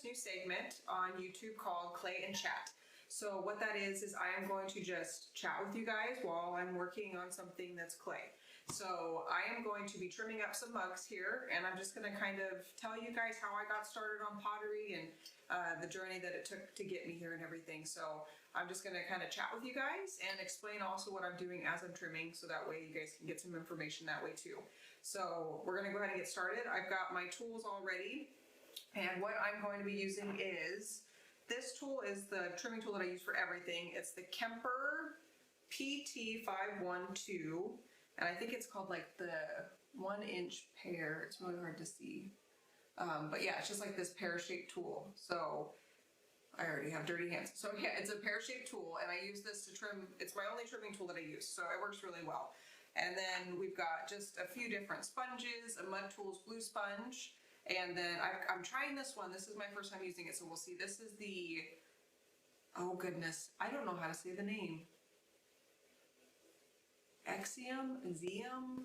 this new segment on YouTube called Clay and Chat. So what that is I am going to just chat with you guys while I'm working on something that's clay. So I am going to be trimming up some mugs here, and I'm just going to kind of tell you guys how I got started on pottery and the journey that it took to get me here and everything. So I'm just going to kind of chat with you guys and explain also what I'm doing as I'm trimming, so that way you guys can get some information that way too. So we're going to go ahead and get started. I've got my tools all ready, and what I'm going to be using is, this tool is the trimming tool that I use for everything. It's the Kemper PT512, and I think it's called like the 1-inch pear. It's really hard to see. But yeah, it's just like this pear-shaped tool. So I already have dirty hands. So yeah, it's a pear-shaped tool, and I use this to trim. It's my only trimming tool that I use, so it works really well. And then we've got just a few different sponges, a Mudtools blue sponge, and then I'm trying this one. This is my first time using it, so we'll see. This is the, oh goodness, I don't know how to say the name. Xiem, Xiem,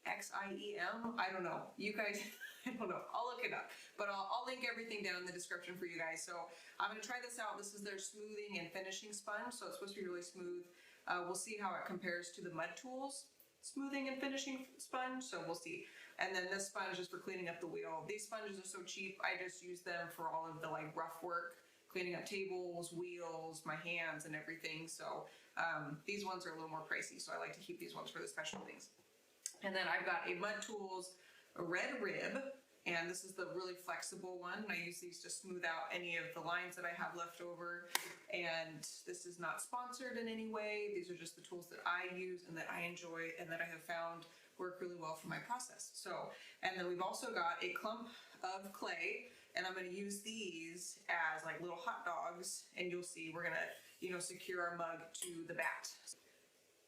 I don't know. You guys, I don't know. I'll look it up, but I'll link everything down in the description for you guys. So I'm going to try this out. This is their smoothing and finishing sponge, so it's supposed to be really smooth. We'll see how it compares to the Mudtools smoothing and finishing sponge, so we'll see. And then this sponge is for cleaning up the wheel. These sponges are so cheap, I just use them for all of the like rough work, cleaning up tables, wheels, my hands and everything. So these ones are a little more pricey, so I like to keep these ones for the special things. And then I've got a Mudtools Red Rib, and this is the really flexible one. I use these to smooth out any of the lines that I have left over. And this is not sponsored in any way. These are just the tools that I use and that I enjoy and that I have found work really well for my process. So, and then we've also got a clump of clay, and I'm going to use these as like little hot dogs, and you'll see we're going to, secure our mug to the bat.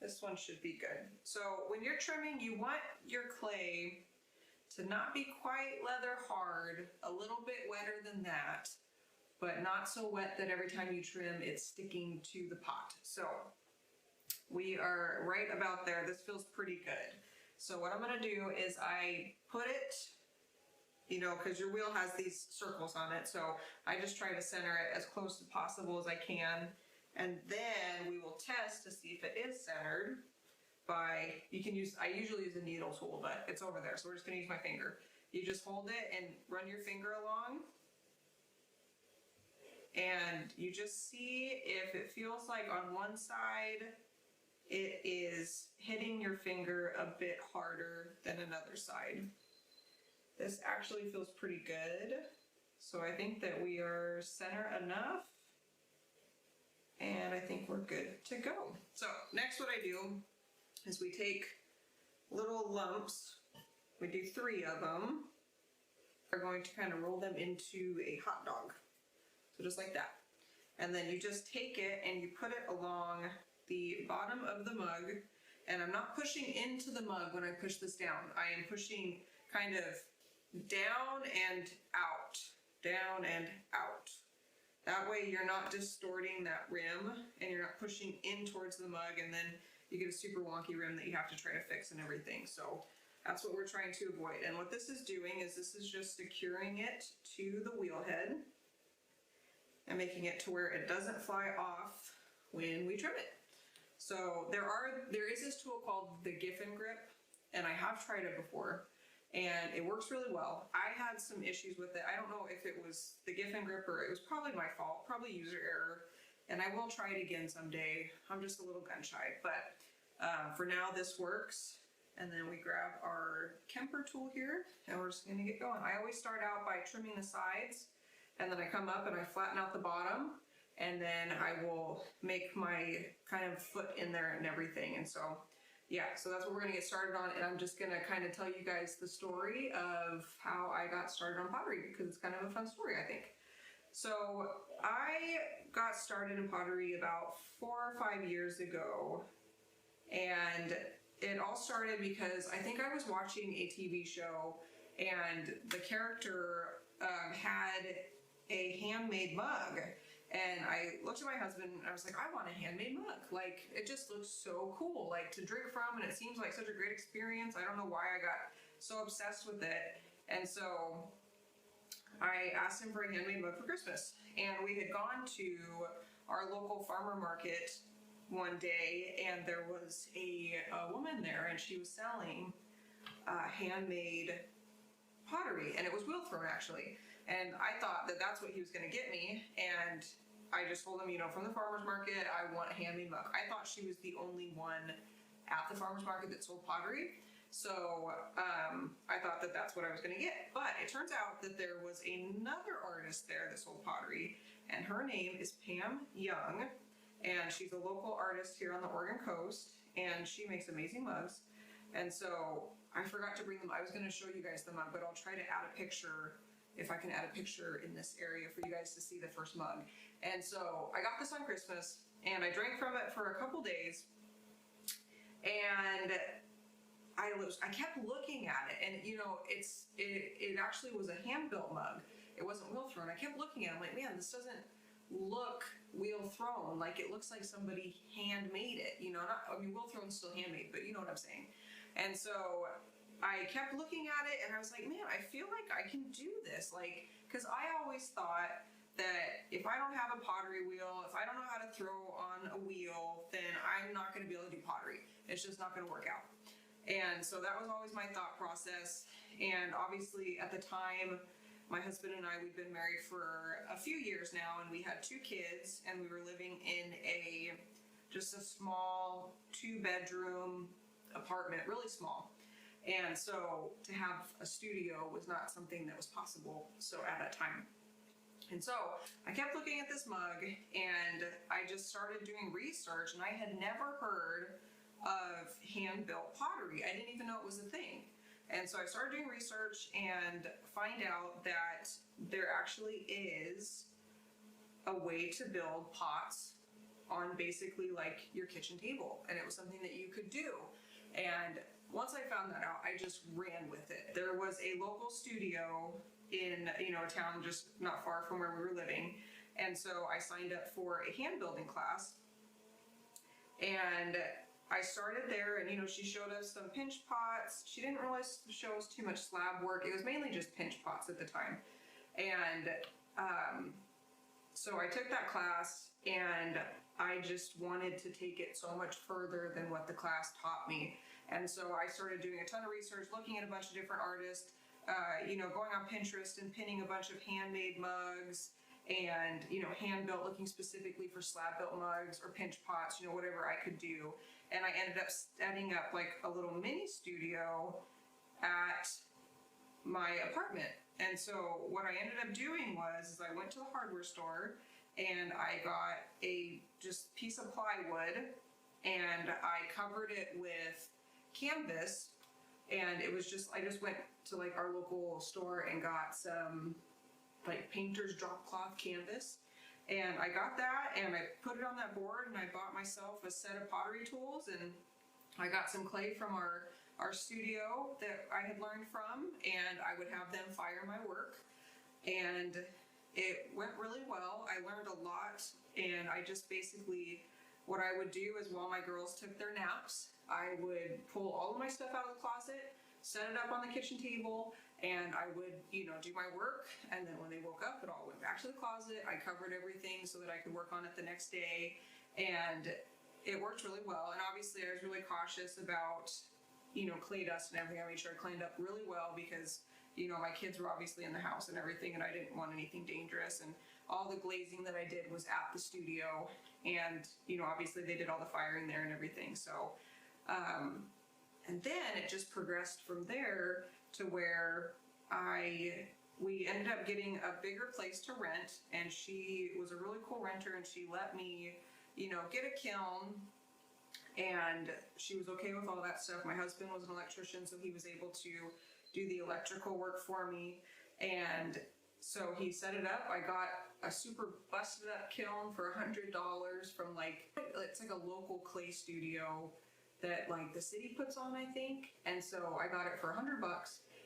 This one should be good. So when you're trimming, you want your clay to not be quite leather hard, a little bit wetter than that, but not so wet that every time you trim it's sticking to the pot. So we are right about there. This feels pretty good. So what I'm going to do is I put it, because your wheel has these circles on it, so I just try to center it as close as possible as I can, and then we will test to see if it is centered by, I usually use a needle tool, but it's over there, so we're just going to use my finger. You just hold it and run your finger along, and you just see if it feels like on one side it is hitting your finger a bit harder than another side. This actually feels pretty good, so I think that we are center enough, and I think we're good to go. So next what I do is we take little lumps, we do 3 of them. We're going to kind of roll them into a hot dog, so just like that. And then you just take it and you put it along the bottom of the mug, and I'm not pushing into the mug when I push this down. I am pushing kind of down and out, down and out. That way you're not distorting that rim, and you're not pushing in towards the mug, and then you get a super wonky rim that you have to try to fix and everything. So that's what we're trying to avoid. And what this is doing is this is just securing it to the wheel head and making it to where it doesn't fly off when we trim it. So there is this tool called the Xiem grip, and I have tried it before, and it works really well. I had some issues with it. I don't know if it was the Xiem grip or it was probably my fault, probably user error, and I will try it again someday. I'm just a little gun shy, but for now this works. And then we grab our Kemper tool here, and we're just going to get going. I always start out by trimming the sides, and then I come up and I flatten out the bottom, and then I will make my kind of foot in there and everything. And so yeah, so that's what we're going to get started on, and I'm just going to kind of tell you guys the story of how I got started on pottery, because it's kind of a fun story, I think. So I got started in pottery about 4 or 5 years ago, and it all started because I think I was watching a TV show, and the character had a handmade mug, and I looked at my husband and I was like, I want a handmade mug. Like, it just looks so cool, like, to drink from, and it seems like such a great experience. I don't know why I got so obsessed with it. And so I asked him for a handmade mug for Christmas, and we had gone to our local farmer market one day, and there was a woman there, and she was selling handmade pottery, and it was wheel thrown actually. And I thought that that's what he was going to get me, and I just told him, you know, from the farmer's market, I want a handmade mug. I thought she was the only one at the farmer's market that sold pottery. So I thought that that's what I was going to get. But it turns out that there was another artist there that sold pottery, and her name is Pam Young, and she's a local artist here on the Oregon coast, and she makes amazing mugs. And so I forgot to bring them. I was going to show you guys the mug, but I'll try to add a picture, if I can add a picture in this area for you guys to see the first mug. And so I got this on Christmas, and I drank from it for a couple days, and I kept looking at it, and you know, it actually was a hand-built mug. It wasn't wheel thrown. I kept looking at it, I'm like, man, this doesn't look wheel thrown. Like, it looks like somebody handmade it, you know. I mean, wheel thrown's still handmade, but you know what I'm saying. And so I kept looking at it, and I was like, man, I feel like I can do this. Like, because I always thought that if I don't have a pottery wheel, if I don't know how to throw on a wheel, then I'm not going to be able to do pottery. It's just not going to work out. And so that was always my thought process. And obviously at the time, my husband and I, we'd been married for a few years now, and we had 2 kids, and we were living in just a small 2-bedroom apartment, really small. And so to have a studio was not something that was possible so at that time. And so I kept looking at this mug, and I just started doing research, and I had never heard of hand-built pottery. I didn't even know it was a thing. And so I started doing research and find out that there actually is a way to build pots on basically like your kitchen table, and it was something that you could do. And once I found that out, I just ran with it. There was a local studio in, you know, a town just not far from where we were living, and so I signed up for a hand building class, and I started there, and you know, she showed us some pinch pots. She didn't really show us too much slab work. It was mainly just pinch pots at the time. And so I took that class, and I just wanted to take it so much further than what the class taught me. And so I started doing a ton of research, looking at a bunch of different artists, you know, going on Pinterest and pinning a bunch of handmade mugs, and you know, hand built, looking specifically for slab built mugs or pinch pots, you know, whatever I could do. And I ended up setting up like a little mini studio at my apartment. And so what I ended up doing was I went to the hardware store, and I got a just piece of plywood, and I covered it with canvas, and it was just, I just went to like our local store and got some like painter's drop cloth canvas, and I got that, and I put it on that board, and I bought myself a set of pottery tools, and I got some clay from our studio that I had learned from, and I would have them fire my work, and it went really well. I learned a lot, and I just basically, what I would do is while my girls took their naps, I would pull all of my stuff out of the closet, set it up on the kitchen table, and I would, you know, do my work, and then when they woke up, it all went back to the closet. I covered everything so that I could work on it the next day, and it worked really well. And obviously I was really cautious about, you know, clay dust and everything. I made sure I cleaned up really well because, you know, my kids were obviously in the house and everything, and I didn't want anything dangerous. And all the glazing that I did was at the studio, and, you know, obviously they did all the firing there and everything. So, and then it just progressed from there to where we ended up getting a bigger place to rent, and she was a really cool renter, and she let me, you know, get a kiln, and she was okay with all that stuff. My husband was an electrician, so he was able to do the electrical work for me, and so he set it up. I got a super busted up kiln for $100 from like, it's like a local clay studio that like the city puts on, I think. And so I got it for $100.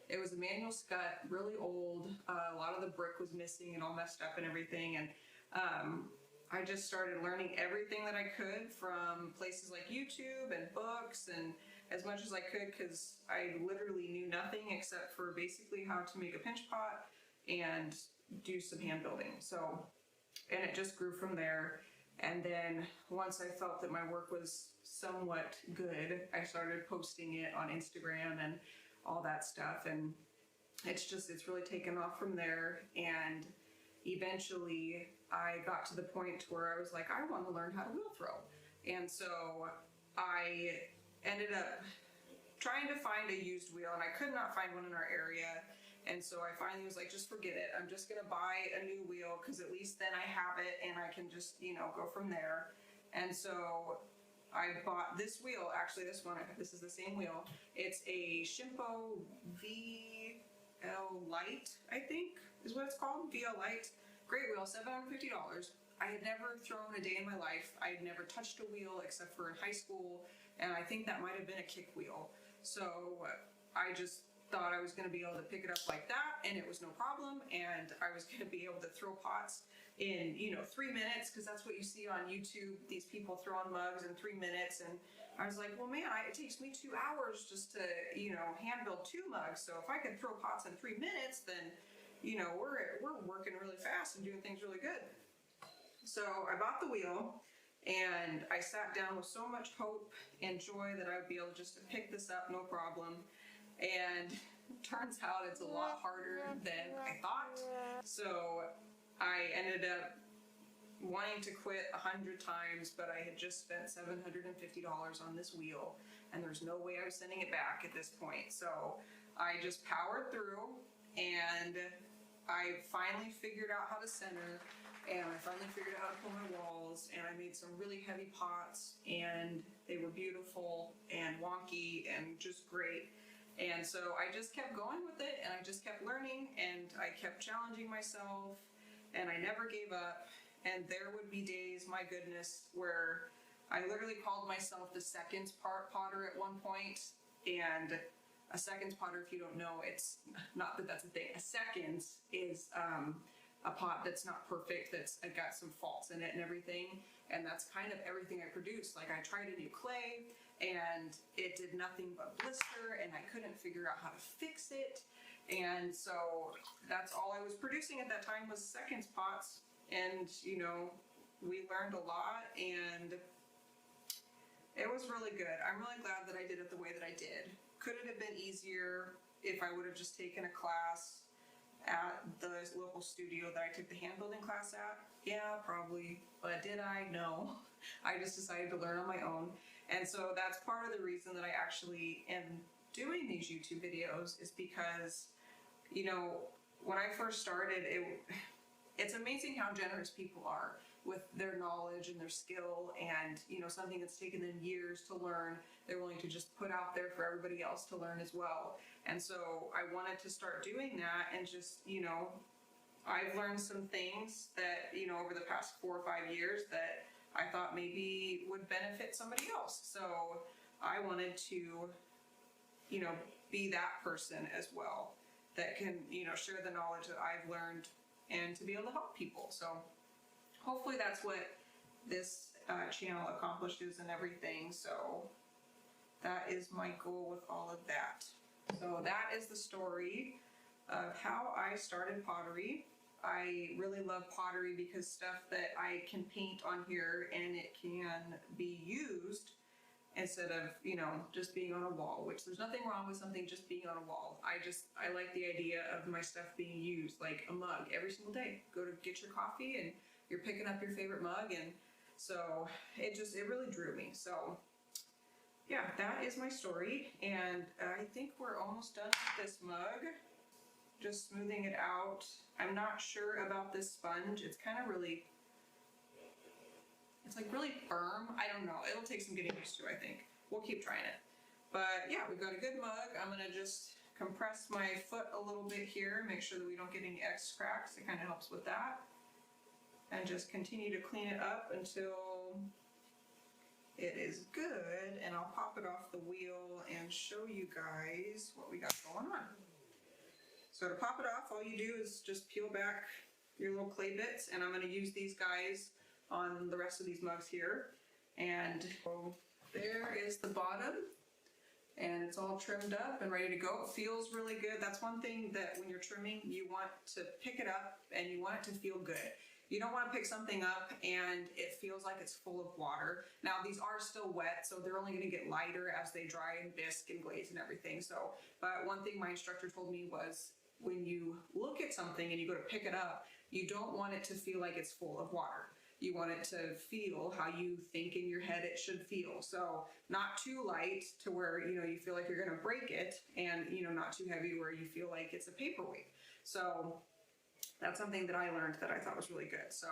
It was a manual scut, really old. A lot of the brick was missing and all messed up and everything. And I just started learning everything that I could from places like YouTube and books, and as much as I could, because I literally knew nothing except for basically how to make a pinch pot and do some hand building. So, and it just grew from there. And then once I felt that my work was somewhat good, I started posting it on Instagram and all that stuff. And it's really taken off from there. And eventually I got to the point where I was like, I want to learn how to wheel throw. And so I ended up trying to find a used wheel, and I could not find one in our area. And so I finally was like, just forget it. I'm just gonna buy a new wheel, because at least then I have it and I can just, you know, go from there. And so I bought this wheel, actually this one, this is the same wheel. It's a Shimpo VL Lite, I think is what it's called, VL Lite. Great wheel, $750. I had never thrown a day in my life. I had never touched a wheel except for in high school, and I think that might have been a kick wheel. So I just thought I was going to be able to pick it up like that, and it was no problem, and I was going to be able to throw pots in, you know, 3 minutes, because that's what you see on YouTube, these people throwing mugs in 3 minutes. And I was like, well, man, it takes me 2 hours just to, you know, hand build 2 mugs. So if I could throw pots in 3 minutes, then, you know, we're working really fast and doing things really good. So I bought the wheel, and I sat down with so much hope and joy that I would be able just to pick this up, no problem. And turns out it's a lot harder than I thought. So I ended up wanting to quit 100 times, but I had just spent $750 on this wheel, and there's no way I was sending it back at this point. So I just powered through, and I finally figured out how to center, and I finally figured out how to pull my walls, and I made some really heavy pots, and they were beautiful and wonky and just great. And so I just kept going with it, and I just kept learning, and I kept challenging myself, and I never gave up. And there would be days, my goodness, where I literally called myself the seconds potter at one point. And a seconds potter, if you don't know, it's not that that's a thing. A seconds is a pot that's not perfect, that's got some faults in it and everything. And that's kind of everything I produce. Like, I tried a new clay, and it did nothing but blister, and I couldn't figure out how to fix it. And so that's all I was producing at that time was seconds pots. And, you know, we learned a lot, and it was really good. I'm really glad that I did it the way that I did. Could it have been easier if I would have just taken a class at the local studio that I took the hand building class at? Yeah, probably. But did I? No. I just decided to learn on my own. And so that's part of the reason that I actually am doing these YouTube videos, is because, you know, when I first started, it's amazing how generous people are with their knowledge and their skill, and, you know, something that's taken them years to learn, they're willing to just put out there for everybody else to learn as well. And so I wanted to start doing that, and just, you know, I've learned some things that, you know, over the past 4 or 5 years that I thought maybe would benefit somebody else. So I wanted to, you know, be that person as well that can, you know, share the knowledge that I've learned and to be able to help people. So hopefully that's what this channel accomplishes and everything. So that is my goal with all of that. So that is the story of how I started pottery. I really love pottery because stuff that I can paint on here and it can be used instead of, you know, just being on a wall, which there's nothing wrong with something just being on a wall. I like the idea of my stuff being used, like a mug every single day. Go to get your coffee and you're picking up your favorite mug, and so it really drew me. So yeah, that is my story, and I think we're almost done with this mug. Just smoothing it out. I'm not sure about this sponge. It's kind of really, it's like really firm. I don't know. It'll take some getting used to, I think. We'll keep trying it. But yeah, we've got a good mug. I'm gonna just compress my foot a little bit here, make sure that we don't get any X cracks. It kind of helps with that. And just continue to clean it up until it is good. And I'll pop it off the wheel and show you guys what we got going on. So to pop it off, all you do is just peel back your little clay bits, and I'm going to use these guys on the rest of these mugs here. And so there is the bottom, and it's all trimmed up and ready to go. It feels really good. That's one thing that when you're trimming, you want to pick it up and you want it to feel good. You don't want to pick something up and it feels like it's full of water. Now these are still wet, so they're only going to get lighter as they dry and bisque and glaze and everything. So, but one thing my instructor told me was when you look at something and you go to pick it up, you don't want it to feel like it's full of water. You want it to feel how you think in your head it should feel. So not too light to where, you know, you feel like you're going to break it, and, you know, not too heavy where you feel like it's a paperweight. So that's something that I learned that I thought was really good. So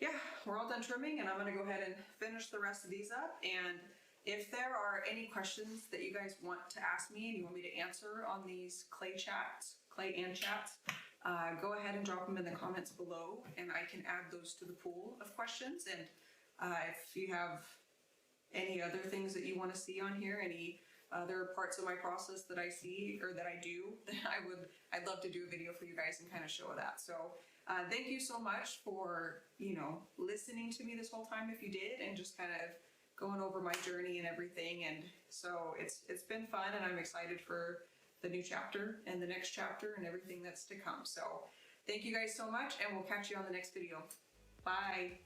yeah, we're all done trimming, and I'm going to go ahead and finish the rest of these up. And if there are any questions that you guys want to ask me and you want me to answer on these clay and chats, go ahead and drop them in the comments below, and I can add those to the pool of questions. And if you have any other things that you want to see on here, any other parts of my process that I see or that I do, then I'd love to do a video for you guys and kind of show that. So thank you so much for, you know, listening to me this whole time if you did, and just kind of going over my journey and everything. And so it's been fun, and I'm excited for the new chapter and the next chapter and everything that's to come. So thank you guys so much, and we'll catch you on the next video. Bye.